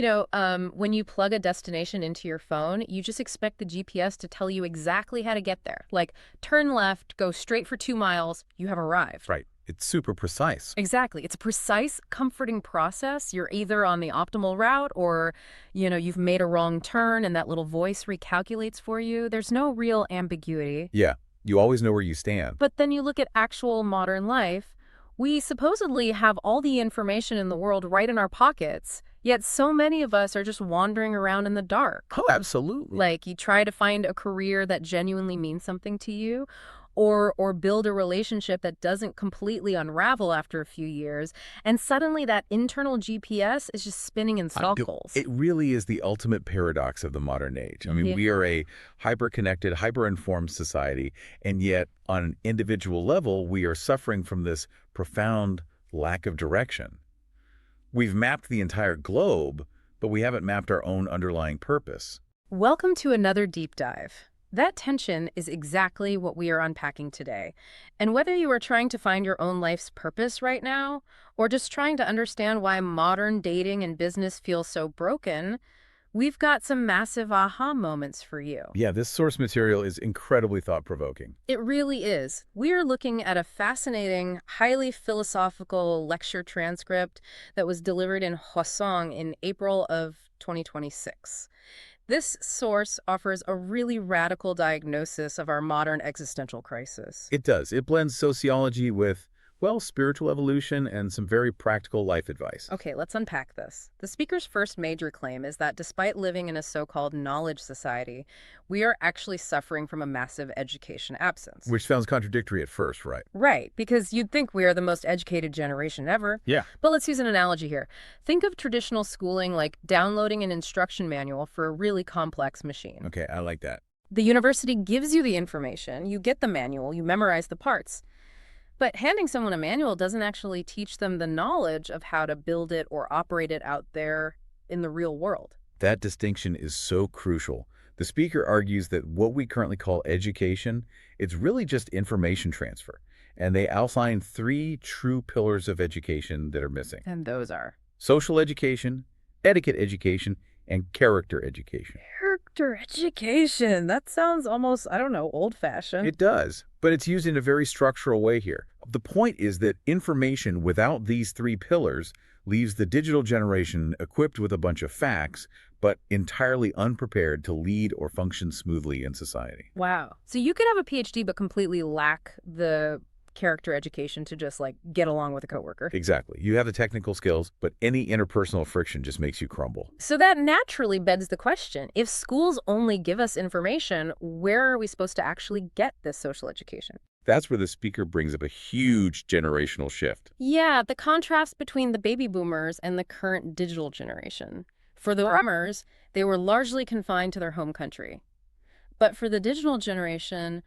When you plug a destination into your phone, you just expect the GPS to tell you exactly how to get there. Like, turn left, go straight for 2 miles, you have arrived. Right. It's super precise. Exactly. It's a precise, comforting process. You're either on the optimal route or, you've made a wrong turn and that little voice recalculates for you. There's no real ambiguity. Yeah. You always know where you stand. But then you look at actual modern life, we supposedly have all the information in the world right in our pockets, yet so many of us are just wandering around in the dark. Oh, absolutely. Like, you try to find a career that genuinely means something to you, or build a relationship that doesn't completely unravel after a few years, and suddenly that internal GPS is just spinning in circles. It really is the ultimate paradox of the modern age. I mean, Yeah. we are a hyper-connected, hyper-informed society, and yet on an individual level, we are suffering from this profound lack of direction. We've mapped the entire globe, but we haven't mapped our own underlying purpose. Welcome to another deep dive. That tension is exactly what we are unpacking today. And whether you are trying to find your own life's purpose right now, or just trying to understand why modern dating and business feel so broken, we've got some massive aha moments for you. Yeah, this source material is incredibly thought-provoking. It really is. We are looking at a fascinating, highly philosophical lecture transcript that was delivered in Hwasong in April of 2026. This source offers a really radical diagnosis of our modern existential crisis. It does. It blends sociology with, well, spiritual evolution and some very practical life advice. Okay, let's unpack this. The speaker's first major claim is that despite living in a so-called knowledge society, we are actually suffering from a massive education absence. Which sounds contradictory at first, right? Right, because you'd think we are the most educated generation ever. Yeah. But let's use an analogy here. Think of traditional schooling like downloading an instruction manual for a really complex machine. Okay, I like that. The university gives you the information, you get the manual, you memorize the parts. But handing someone a manual doesn't actually teach them the knowledge of how to build it or operate it out there in the real world. That distinction is so crucial. The speaker argues that what we currently call education, it's really just information transfer. And they outline three true pillars of education that are missing: And those are social education, etiquette education, and character education. character education. That sounds almost, I don't know, old-fashioned. It does, but it's used in a very structural way here. The point is that information without these three pillars leaves the digital generation equipped with a bunch of facts, but entirely unprepared to lead or function smoothly in society. Wow. So you could have a PhD but completely lack the character education to just like get along with a coworker. Exactly. You have the technical skills, but any interpersonal friction just makes you crumble. So that naturally begs the question, if schools only give us information, where are we supposed to actually get this social education? That's where the speaker brings up a huge generational shift. Yeah, the contrast between the baby boomers and the current digital generation. For the boomers, they were largely confined to their home country. But for the digital generation,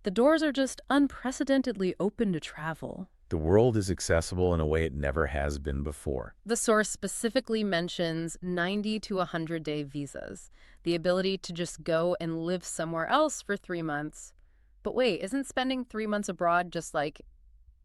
the doors are just unprecedentedly open to travel. The world is accessible in a way it never has been before. The source specifically mentions 90 to 100-day visas, the ability to just go and live somewhere else for 3 months. But wait, isn't spending 3 months abroad just like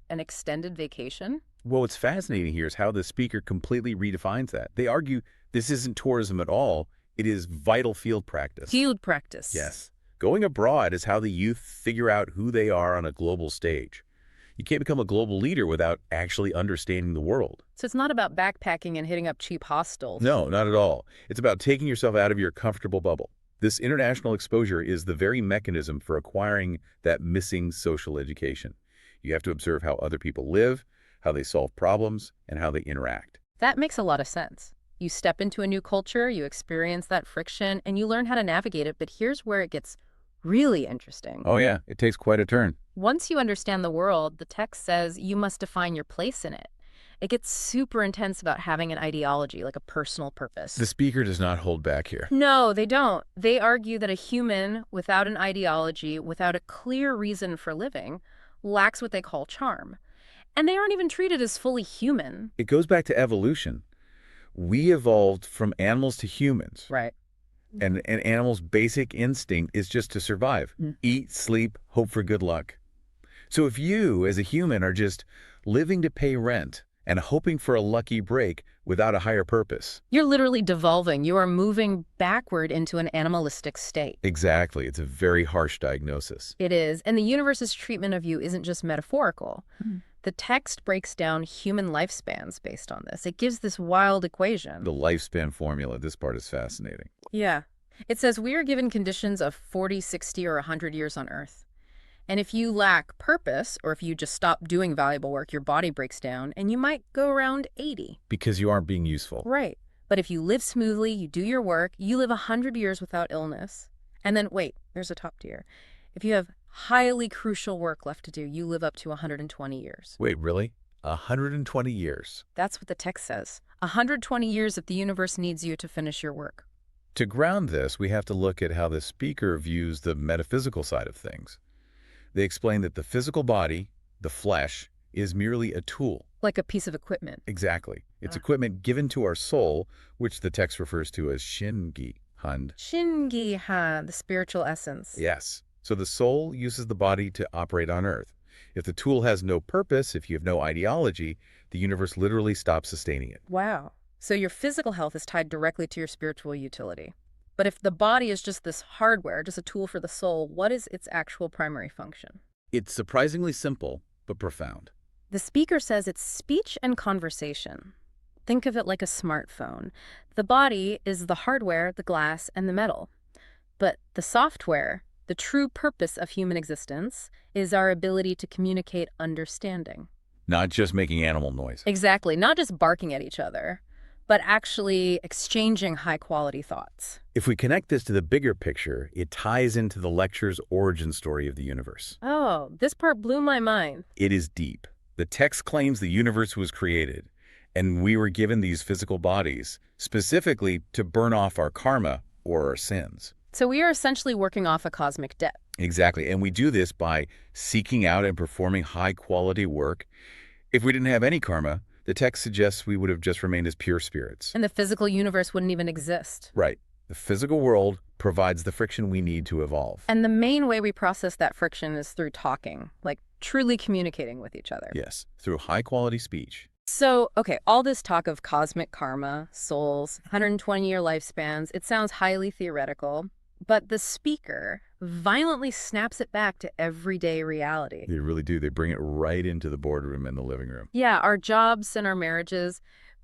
an extended vacation? Well, what's fascinating here is how the speaker completely redefines that. They argue this isn't tourism at all. It is vital field practice. Field practice. Yes. Going abroad is how the youth figure out who they are on a global stage. You can't become a global leader without actually understanding the world. So it's not about backpacking and hitting up cheap hostels. No, not at all. It's about taking yourself out of your comfortable bubble. This international exposure is the very mechanism for acquiring that missing social education. You have to observe how other people live, how they solve problems, and how they interact. That makes a lot of sense. You step into a new culture, you experience that friction, and you learn how to navigate it. But here's where it gets really interesting. Oh yeah, it takes quite a turn. Once you understand the world, the text says you must define your place in it. It gets super intense about having an ideology, like a personal purpose. The speaker does not hold back here. No, they don't. They argue that a human without an ideology, without a clear reason for living, lacks what they call charm. And they aren't even treated as fully human. It goes back to evolution. We evolved from animals to humans. Right. And an animal's basic instinct is just to survive. Eat, sleep, hope for good luck. So if you, as a human, are just living to pay rent and hoping for a lucky break without a higher purpose. You're literally devolving. You are moving backward into an animalistic state. Exactly. It's a very harsh diagnosis. It is, and the universe's treatment of you isn't just metaphorical. The text breaks down human lifespans based on this. It gives this wild equation. The lifespan formula, this part is fascinating. Yeah. It says we are given conditions of 40, 60, or 100 years on Earth. And if you lack purpose, or if you just stop doing valuable work, your body breaks down, and you might go around 80. Because you aren't being useful. Right. But if you live smoothly, you do your work, you live 100 years without illness. And then, wait, there's a top tier. If you have highly crucial work left to do, you live up to 120 years. Wait, really? 120 years. That's what the text says. 120 years if the universe needs you to finish your work. To ground this, we have to look at how the speaker views the metaphysical side of things. They explain that the physical body, the flesh, is merely a tool. Like a piece of equipment. Exactly. It's equipment given to our soul, which the text refers to as shingi, hund. Shingi-ha, the spiritual essence. Yes. So the soul uses the body to operate on Earth. If the tool has no purpose, if you have no ideology, the universe literally stops sustaining it. Wow. So your physical health is tied directly to your spiritual utility. But if the body is just this hardware, just a tool for the soul, what is its actual primary function? It's surprisingly simple, but profound. The speaker says it's speech and conversation. Think of it like a smartphone. The body is the hardware, the glass, and the metal. But the software, the true purpose of human existence, is our ability to communicate understanding. Not just making animal noise. Exactly. Not just barking at each other, but actually exchanging high-quality thoughts. If we connect this to the bigger picture, it ties into the lecture's origin story of the universe. Oh, this part blew my mind. It is deep. The text claims the universe was created, and we were given these physical bodies, specifically to burn off our karma or our sins. So we are essentially working off a cosmic debt. Exactly, and we do this by seeking out and performing high-quality work. If we didn't have any karma, the text suggests we would have just remained as pure spirits. And the physical universe wouldn't even exist. Right. The physical world provides the friction we need to evolve. And the main way we process that friction is through talking, like truly communicating with each other. Yes, through high-quality speech. So, okay, all this talk of cosmic karma, souls, 120-year lifespans, it sounds highly theoretical, but the speaker violently snaps it back to everyday reality. They really do. They bring it right into the boardroom and the living room. Yeah, our jobs and our marriages.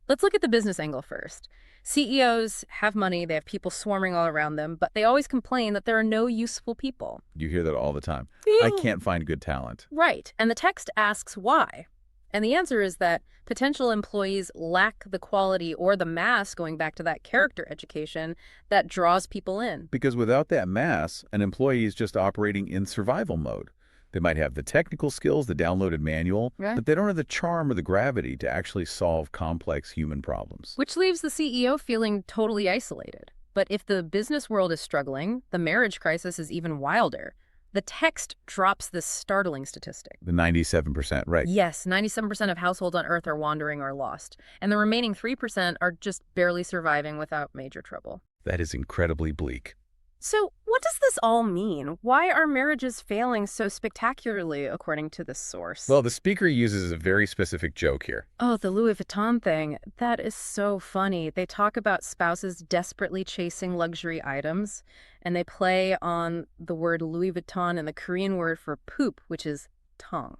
Let's look at the business angle first. CEOs have money, they have people swarming all around them, but they always complain that there are no useful people. You hear that all the time. I can't find good talent. Right, and the text asks why. And the answer is that potential employees lack the quality or the mass, going back to that character education, that draws people in. Because without that mass, an employee is just operating in survival mode. They might have the technical skills, the downloaded manual, Right. but they don't have the charm or the gravity to actually solve complex human problems. Which leaves the CEO feeling totally isolated. But if the business world is struggling, the marriage crisis is even wilder. The text drops this startling statistic. The 97%, right. Yes, 97% of households on Earth are wandering or lost, and the remaining 3% are just barely surviving without major trouble. That is incredibly bleak. So what does this all mean? Why are marriages failing so spectacularly, according to this source? Well, the speaker uses a very specific joke here. Oh, the Louis Vuitton thing. That is so funny. They talk about spouses desperately chasing luxury items, and they play on the word Louis Vuitton and the Korean word for poop, which is tong.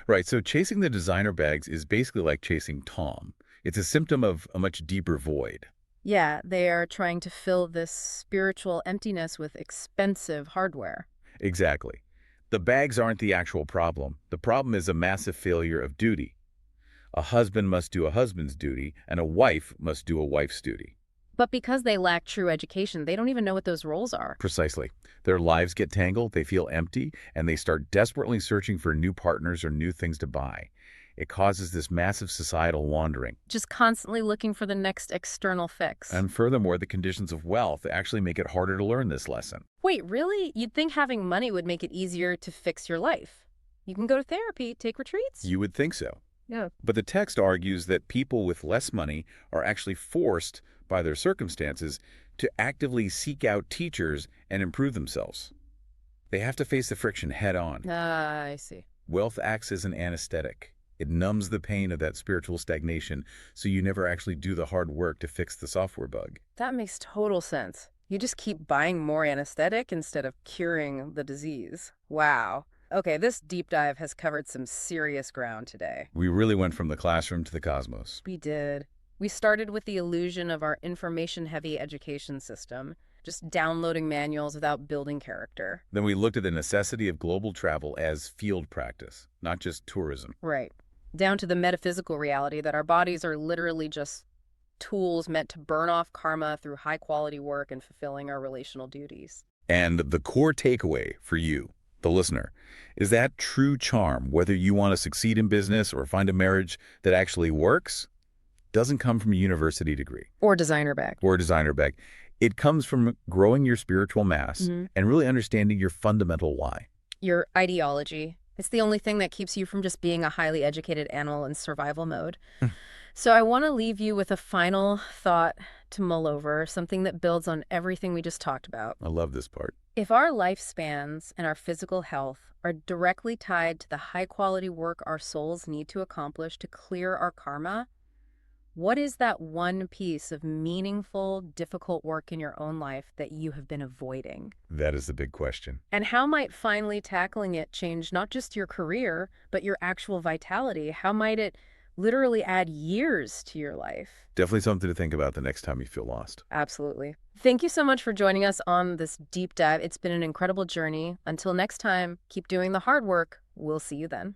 Right, so chasing the designer bags is basically like chasing Tom. It's a symptom of a much deeper void. Yeah, they are trying to fill this spiritual emptiness with expensive hardware. Exactly. The bags aren't the actual problem. The problem is a massive failure of duty. A husband must do a husband's duty, and a wife must do a wife's duty. But because they lack true education, they don't even know what those roles are. Precisely. Their lives get tangled, they feel empty, and they start desperately searching for new partners or new things to buy. It causes this massive societal wandering. Just constantly looking for the next external fix. And furthermore, the conditions of wealth actually make it harder to learn this lesson. Wait, really? You'd think having money would make it easier to fix your life. You can go to therapy, take retreats. You would think so. Yeah. But the text argues that people with less money are actually forced by their circumstances to actively seek out teachers and improve themselves. They have to face the friction head on. I see. Wealth acts as an anesthetic. It numbs the pain of that spiritual stagnation, so you never actually do the hard work to fix the software bug. That makes total sense. You just keep buying more anesthetic instead of curing the disease. Wow. Okay, this deep dive has covered some serious ground today. We really went from the classroom to the cosmos. We did. We started with the illusion of our information-heavy education system, just downloading manuals without building character. Then we looked at the necessity of global travel as field practice, not just tourism. Right. Down to the metaphysical reality that our bodies are literally just tools meant to burn off karma through high-quality work and fulfilling our relational duties. And the core takeaway for you, the listener, is that true charm, whether you want to succeed in business or find a marriage that actually works, doesn't come from a university degree Or designer bag. or a designer bag. It comes from growing your spiritual mass and really understanding your fundamental why. Your ideology. It's the only thing that keeps you from just being a highly educated animal in survival mode. So I want to leave you with a final thought to mull over, something that builds on everything we just talked about. I love this part. If our lifespans and our physical health are directly tied to the high-quality work our souls need to accomplish to clear our karma, what is that one piece of meaningful, difficult work in your own life that you have been avoiding? That is the big question. And how might finally tackling it change not just your career, but your actual vitality? How might it literally add years to your life? Definitely something to think about the next time you feel lost. Absolutely. Thank you so much for joining us on this deep dive. It's been an incredible journey. Until next time, keep doing the hard work. We'll see you then.